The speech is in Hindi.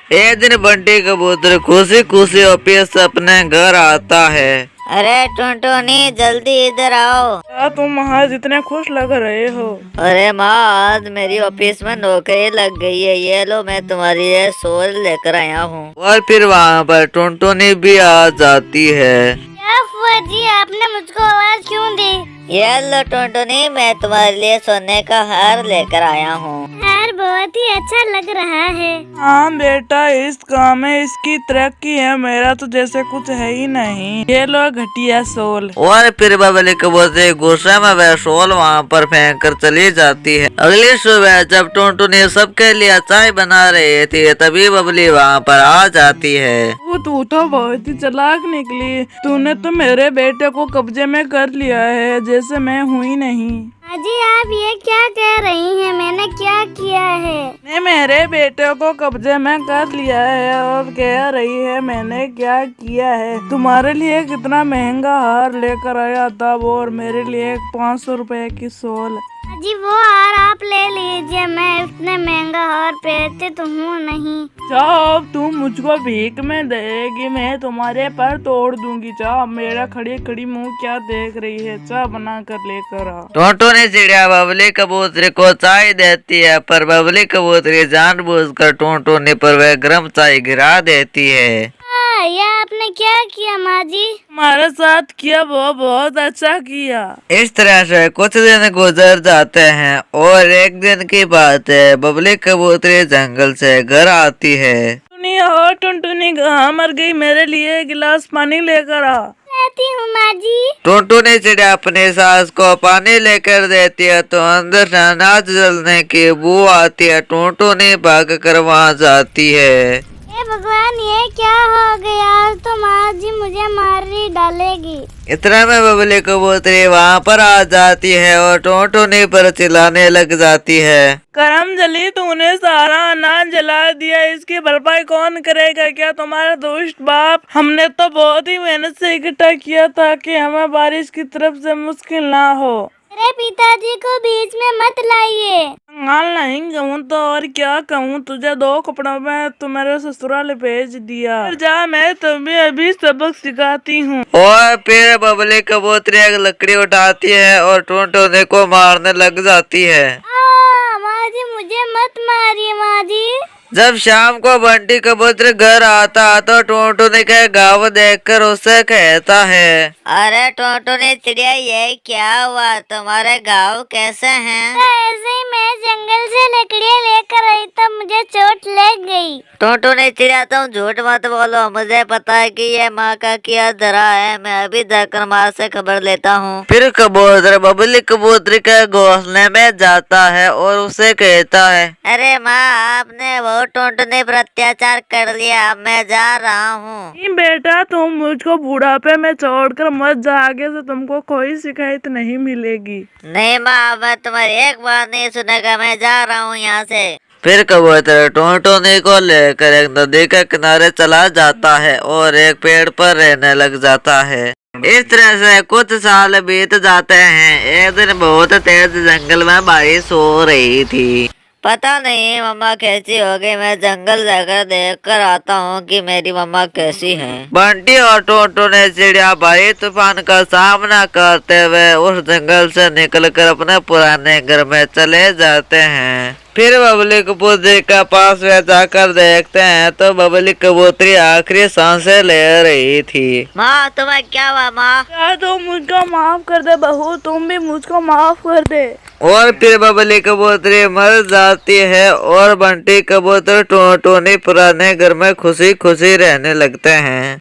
एक दिन बंटी कबूतर खुशी खुशी ऑफिस से अपने घर आता है। अरे टुनटुनी जल्दी इधर आओ। क्या तुम आज इतने खुश लग रहे हो? अरे माँ, आज मेरी ऑफिस में नौकरी लग गई है। ये लो, मैं तुम्हारे लिए शॉल लेकर आया हूँ। और फिर वहाँ पर टुनटुनी भी आ जाती है। क्या फुआ जी, आपने मुझको आवाज क्यों दी? ये लो टुनटुनी, मैं तुम्हारे लिए सोने का हार लेकर आया हूँ। हार बहुत ही अच्छा लग रहा है। हाँ बेटा, इस काम में इसकी तरक्की है, मेरा तो जैसे कुछ है ही नहीं। ये लो घटिया सोल। और फिर बबली कबूतर गुस्से में वह शॉल वहाँ पर फेंक कर चली जाती है। अगली सुबह जब टुनटुनी सबके लिए चाय बना रही थी तभी बबली वहाँ पर आ जाती है। तू तो बहुत ही चालाक निकली। तूने तो मेरे बेटे को कब्जे में कर लिया है, जैसे मैं हूँ ही नहीं। अजी, आप ये क्या कह रही हैं? मैंने क्या किया है? ने मेरे बेटे को कब्जे में कर लिया है और कह रही है मैंने क्या किया है। तुम्हारे लिए कितना महंगा हार लेकर आया था वो, और मेरे लिए 500 रुपए की सोल। अजी, वो हार आप ले लीजिए, मैं इतने महंगा हार पहनती तो हूँ नहीं। जाओ, अब तुम मुझको भीख में देगी, मैं तुम्हारे पर तोड़ दूंगी। जाओ, मेरा खड़ी खड़ी मुंह क्या देख रही है, चाय बना कर लेकर आ। टुनटुनी चिड़िया बबली कबूतरी को चाय देती है, पर बबली कबूतरी जानबूझकर टुनटुनी पर वह गर्म चाय गिरा देती है। ये आपने क्या किया माँ जी? हमारे साथ किया वो बहुत अच्छा किया। इस तरह से कुछ दिन गुजर जाते हैं और एक दिन की बात है, बबली कबूतरी जंगल से घर आती है। टुनटुनी हो, टुनटुनी कहाँ मर गई? मेरे लिए एक गिलास पानी लेकर आ। रहती हूँ माँ जी। टुनटुनी चिड़िया अपनी सास को पानी लेकर देती है तो अंदर से अनाज जलने की बू आती है। टुनटुनी भाग कर वहाँ जाती है। हे भगवान, ये क्या हो गया? तो माँ जी मुझे मार ही डालेगी। इतना में बबली कबूतरी वहाँ पर आ जाती है और टुनटुनी पर चिल्लाने लग जाती है। करम जली, तूने सारा अनाज जला दिया, इसकी भरपाई कौन करेगा? क्या तुम्हारा दुष्ट बाप? हमने तो बहुत ही मेहनत से इकट्ठा किया था कि हमें बारिश की तरफ से मुश्किल ना हो। अरे पिताजी को बीच में मत लाइए। कंगाल नहीं कहूँ तो और क्या कहूँ? तुझे 2 कपड़ों में तुम्हारे ससुराल भेज दिया। जा, मैं तुम्हें अभी सबक सिखाती हूँ। और फिर बबली कबूतरी एक लकड़ी उठाती है और टुनटुनी को मारने लग जाती है। माँ जी, मुझे मत मारिए माँ जी। जब शाम को बंटी कबूतर घर आता तो टुनटुनी के गाँव देखकर उससे कहता है, अरे टुनटुनी चिड़िया, ये क्या हुआ? तुम्हारे गाँव कैसे हैं? तो ऐसे ही मैं जंगल से लकड़ियाँ लेकर आई तब मुझे चोट लग गई। टुनटुनी चिड़िया, तुम झूठ मत बोलो। मुझे पता है कि ये माँ का किया धरा है। मैं अभी जाकर माँ से खबर लेता हूँ। फिर कबूतर बबली कबूतरी के घोंसले में जाता है और उसे कहता है, अरे माँ, आपने वो टुनटुनी पर अत्याचार कर लिया, अब मैं जा रहा हूँ। बेटा, तुम मुझको बुढ़ापे में छोड़कर मत जा, आगे से तुमको कोई शिकायत नहीं मिलेगी। नहीं माँ, मैं तुम्हारी एक बात नहीं सुनेगा, मैं जा रहा हूँ यहाँ से। फिर कबूतर टुनटुनी को लेकर एक नदी के किनारे चला जाता है और एक पेड़ पर रहने लग जाता है। इस तरह से कुछ साल बीत जाते हैं। एक दिन बहुत तेज जंगल में बारिश हो रही थी। पता नहीं मम्मा कैसी हो गई। मैं जंगल जाकर देख कर आता हूँ कि मेरी मम्मा कैसी है। बंटी और टुनटुनी चिड़िया भारी तूफान का सामना करते हुए उस जंगल से निकलकर अपने पुराने घर में चले जाते हैं। फिर बबली कबूतरी के पास वे जाकर देखते हैं तो बबली कबूतरी आखिरी सांसें ले रही थी। माँ, तुम्हें क्या हुआ माँ? क्या तुम मुझको माफ कर दे बहू, तुम भी मुझको माफ कर दे। और फिर बबली कबूतरी मर जाती है और बंटी कबूतर टुनटुनी पुराने घर में खुशी खुशी रहने लगते हैं।